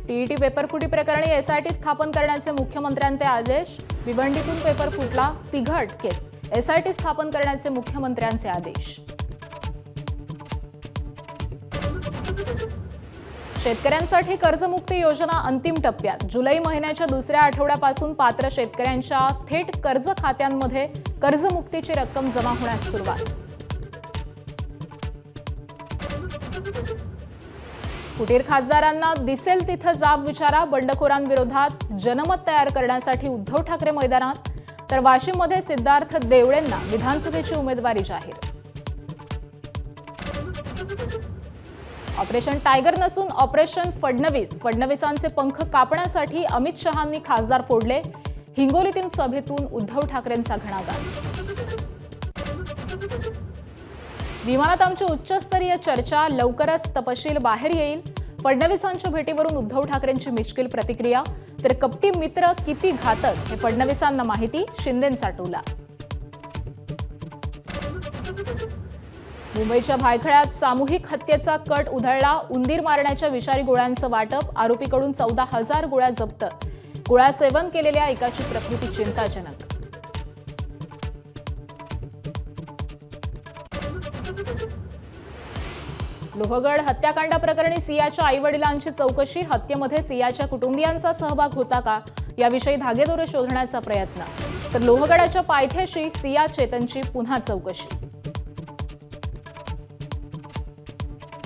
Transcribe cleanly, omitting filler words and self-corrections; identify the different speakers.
Speaker 1: TET पेपरफुटी प्रकरणी SIT स्थापन करण्याचे मुख्यमंत्र्यांचे आदेश। भिवंडीतून पेपर फुटला, तिघा अटकेत। एसआयटी स्थापन करण्याचे मुख्यमंत्र्यांचे आदेश। शेतकऱ्यांसाठी कर्जमुक्ती योजना अंतिम टप्प्यात। जुलै महिन्याच्या दुसऱ्या आठवड्यापासून पात्र शेतकऱ्यांच्या थेट कर्ज खात्यांमध्ये कर्जमुक्तीची रक्कम जमा होण्यास सुरुवात। फुटीर खासदारांना दिसेल तिथं जाब विचारा। बंडखोरांविरोधात जनमत तयार करण्यासाठी उद्धव ठाकरे मैदानात, तर वाशिममध्ये सिद्धार्थ देवळेंना विधानसभेची उमेदवारी जाहीर। ऑपरेशन टायगर नसून ऑपरेशन फडणवीस। फडणवीसांचे पंख कापण्यासाठी अमित शहांनी खासदार फोडले। हिंगोलीतील सभेतून उद्धव ठाकरेंचा घणाघात। विमानात आमची उच्चस्तरीय चर्चा, लवकरच तपशील बाहेर येईल। फडणवीसांच्या भेटीवरून उद्धव ठाकरेंची मिश्किल प्रतिक्रिया, तर कपटी मित्र किती घातक हे फडणवीसांना माहिती, शिंदेंचा टोला। मुंबईच्या भायखळ्यात सामूहिक हत्येचा कट उधळला। उंदीर मारण्याच्या विषारी गोळ्यांचं वाटप, आरोपीकडून 14,000 गोळ्या जप्त। गोळ्या सेवन केलेल्या एकाची प्रकृती चिंताजनक। लोहगड हत्याकांड प्रकरणी सियाच्या आईवडिलांची चौकशी। हत्येमध्ये सियाच्या कुटुंबियांचा सहभाग होता का, याविषयी धागेदोरे शोधण्याचा प्रयत्न। तर लोहगडाच्या पायथ्याशी सिया चेतनची पुन्हा चौकशी।